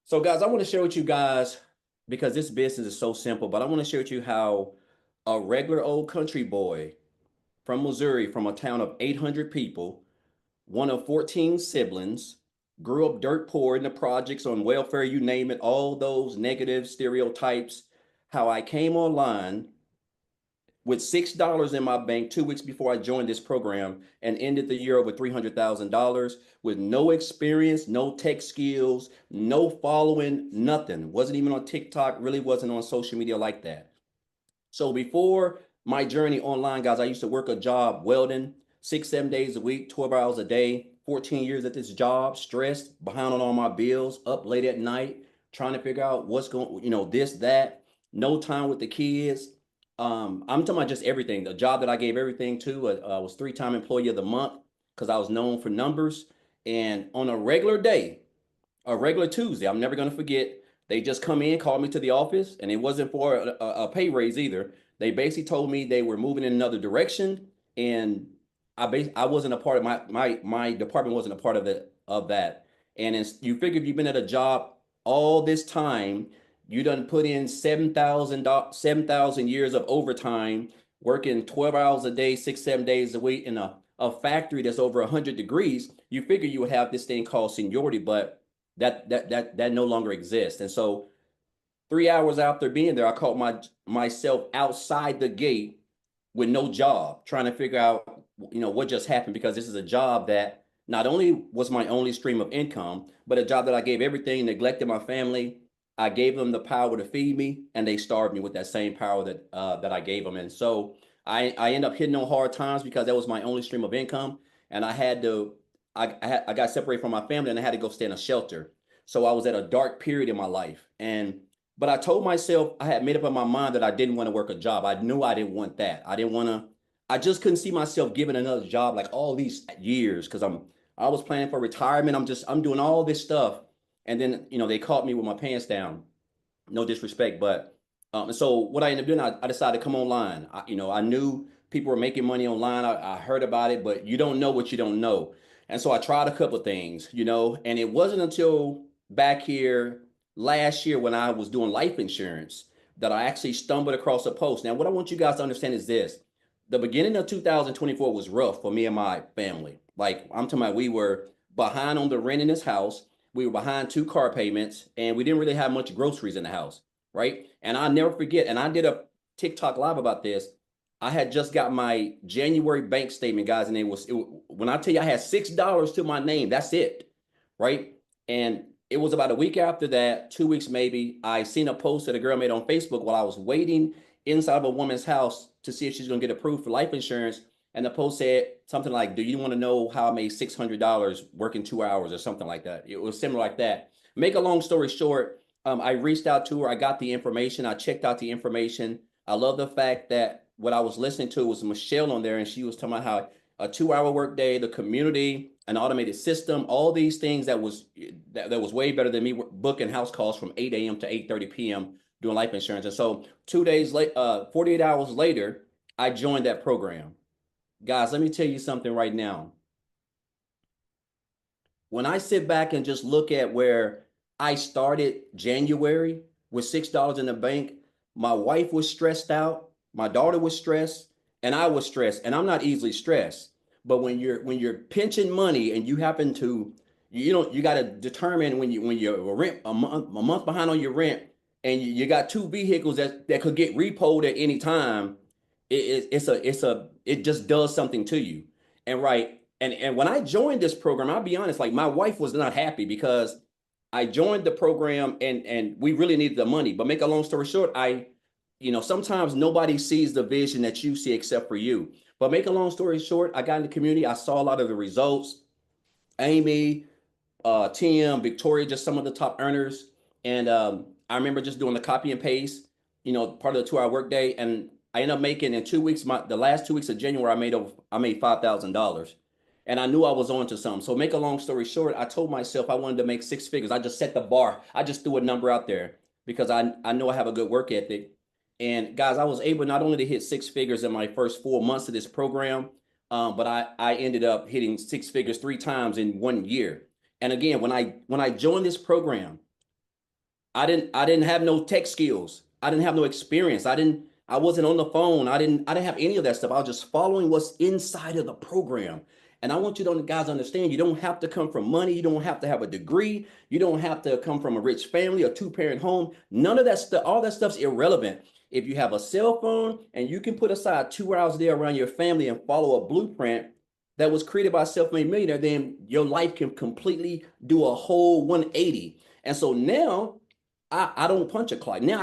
So, guys, I want to share with you guys because this business is so simple, but I want to share with you how a regular old country boy from Missouri, from a town of 800 people, one of 14 siblings, grew up dirt poor in the projects on welfare, you name it, all those negative stereotypes, how I came online with $6 in my bank 2 weeks before I joined this program and ended the year over $300,000 with no experience, no tech skills, no following, nothing. Wasn't even on TikTok, really wasn't on social media like that. So before my journey online, guys, I used to work a job welding 6, 7 days a week, 12 hours a day, 14 years at this job, stressed, behind on all my bills, up late at night, trying to figure out what's going, this, that, no time with the kids. I'm talking about just everything. The job that I gave everything to was three-time employee of the month because I was known for numbers. And on a regular day, a regular Tuesday, I'm never going to forget. They just come in, called me to the office, and it wasn't for a pay raise either. They basically told me they were moving in another direction, and I wasn't a part of my department wasn't a part of that. And you figure if you've been at a job all this time, you done put in 7,000 years of overtime, working 12 hours a day, 6, 7 days a week in a factory that's over 100 degrees. You figure you would have this thing called seniority, but that no longer exists. And so 3 hours after being there, I caught myself outside the gate with no job, trying to figure out, what just happened, because this is a job that not only was my only stream of income, but a job that I gave everything, neglected my family. I gave them the power to feed me, and they starved me with that same power that I gave them. And so I end up hitting on hard times because that was my only stream of income, and I got separated from my family, and I had to go stay in a shelter. So I was at a dark period in my life, but I told myself, I had made up in my mind that I didn't want to work a job. I knew I didn't want that. I didn't want to. I just couldn't see myself giving another job like all these years because I was planning for retirement. I'm doing all this stuff, and then they caught me with my pants down. No disrespect, but and so what I ended up doing, I decided to come online. I knew people were making money online. I heard about it, but you don't know what you don't know. And so I tried a couple of things, and it wasn't until back here last year when I was doing life insurance that I actually stumbled across a post. Now, what I want you guys to understand is this: the beginning of 2024 was rough for me and my family. Like, I'm talking about, we were behind on the rent in this house. We were behind 2 car payments, and we didn't really have much groceries in the house, right? And I'll never forget, and I did a TikTok live about this. I had just got my January bank statement, guys, and when I tell you I had $6 to my name, that's it, right? And it was about a week after that, 2 weeks maybe, I seen a post that a girl made on Facebook while I was waiting inside of a woman's house to see if she's gonna get approved for life insurance. And the post said something like, "Do you want to know how I made $600 working 2 hours," or something like that. It was similar like that. Make a long story short, I reached out to her. I got the information. I checked out the information. I love the fact that what I was listening to was Michelle on there, and she was talking about how a 2 hour workday, the community, an automated system, all these things that was way better than me booking house calls from 8 a.m. to 8:30 p.m. doing life insurance. And so 2 days late, 48 hours later, I joined that program. Guys, let me tell you something right now. When I sit back and just look at where I started January with $6 in the bank, my wife was stressed out, my daughter was stressed, and I was stressed. And I'm not easily stressed. But when you're pinching money and you happen to, you got to determine when you're a month behind on your rent, and you got 2 vehicles that could get repoed at any time. It just does something to you. And right, and when I joined this program, I'll be honest, like, my wife was not happy because I joined the program, and we really needed the money. But make a long story short, sometimes nobody sees the vision that you see except for you. But make a long story short, I got in the community. I saw a lot of the results. Amy, Tim, Victoria, just some of the top earners. And I remember just doing the copy and paste, part of the 2 hour workday. And I ended up making in 2 weeks, the last 2 weeks of January, I made $5,000. And I knew I was on to something. So make a long story short, I told myself I wanted to make 6 figures. I just set the bar. I just threw a number out there because I know I have a good work ethic. And guys, I was able not only to hit 6 figures in my first 4 months of this program, but I ended up hitting 6 figures 3 times in one year. And again, when I joined this program, I didn't have no tech skills. I didn't have no experience. I wasn't on the phone. I didn't have any of that stuff. I was just following what's inside of the program. And I want you to guys understand, you don't have to come from money. You don't have to have a degree. You don't have to come from a rich family, a two-parent home. None of that stuff, all that stuff's irrelevant. If you have a cell phone and you can put aside 2 hours a day around your family and follow a blueprint that was created by a self-made millionaire, then your life can completely do a whole 180. And so now I don't punch a clock. Now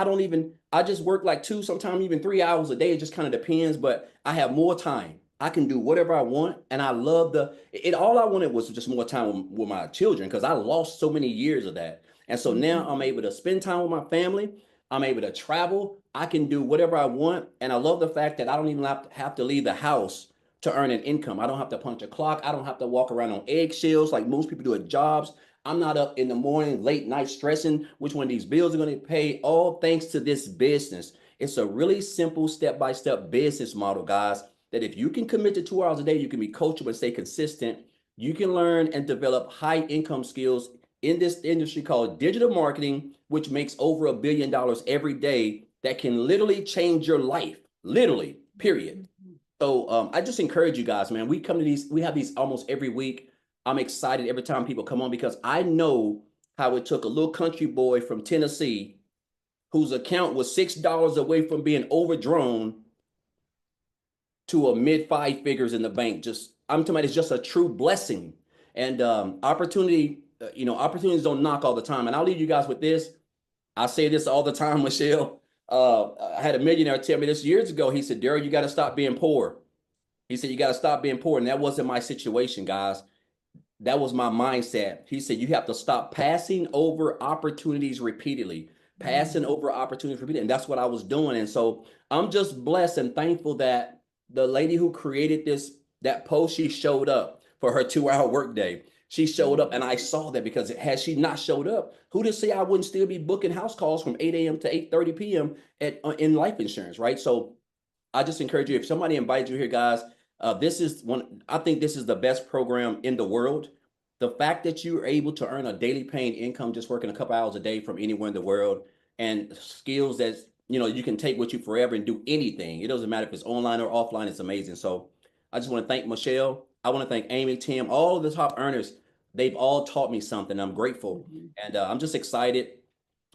I just work like 2, sometimes even 3 hours a day. It just kind of depends, but I have more time. I can do whatever I want. And I love all I wanted was just more time with my children because I lost so many years of that. And so now I'm able to spend time with my family. I'm able to travel. I can do whatever I want. And I love the fact that I don't even have to leave the house to earn an income. I don't have to punch a clock. I don't have to walk around on eggshells like most people do at jobs. I'm not up in the morning, late night stressing which one of these bills are going to pay, all thanks to this business. It's a really simple step-by-step business model, guys, that if you can commit to 2 hours a day, you can be coachable and stay consistent. You can learn and develop high income skills in this industry called digital marketing, which makes over $1 billion every day that can literally change your life, literally, period. So I just encourage you guys, man. We have these almost every week. I'm excited every time people come on because I know how it took a little country boy from Tennessee whose account was $6 away from being overdrawn to a mid 5 figures in the bank. I'm talking about it's just a true blessing. And opportunities don't knock all the time. And I'll leave you guys with this. I say this all the time, Michelle. I had a millionaire tell me this years ago. He said, Daryl, you got to stop being poor. He said, you got to stop being poor. And that wasn't my situation, guys. That was my mindset. He said, you have to stop passing over opportunities repeatedly, passing over opportunities repeatedly. And that's what I was doing. And so I'm just blessed and thankful that the lady who created that post, she showed up for her 2 hour workday. She showed up and I saw that because had she not showed up, who to say I wouldn't still be booking house calls from 8 a.m. to 8:30 p.m. in life insurance, right? So I just encourage you, if somebody invites you here, guys, I think this is the best program in the world. The fact that you're able to earn a daily paying income just working a couple hours a day from anywhere in the world and skills that, you can take with you forever and do anything. It doesn't matter if it's online or offline, it's amazing. So I just want to thank Michelle. I want to thank Amy, Tim, all of the top earners. They've all taught me something. I'm grateful. And I'm just excited.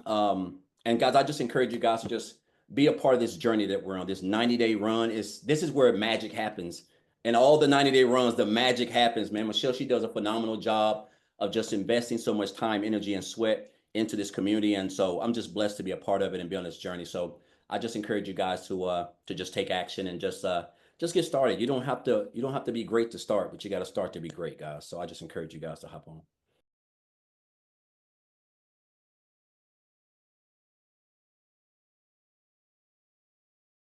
And guys, I just encourage you guys to just be a part of this journey that we're on. This 90-day run this is where magic happens. And all the 90-day runs, the magic happens, man. Michelle, she does a phenomenal job of just investing so much time, energy, and sweat into this community. And so I'm just blessed to be a part of it and be on this journey. So I just encourage you guys to just take action and just get started. You don't have to be great to start, but you got to start to be great, guys. So I just encourage you guys to hop on.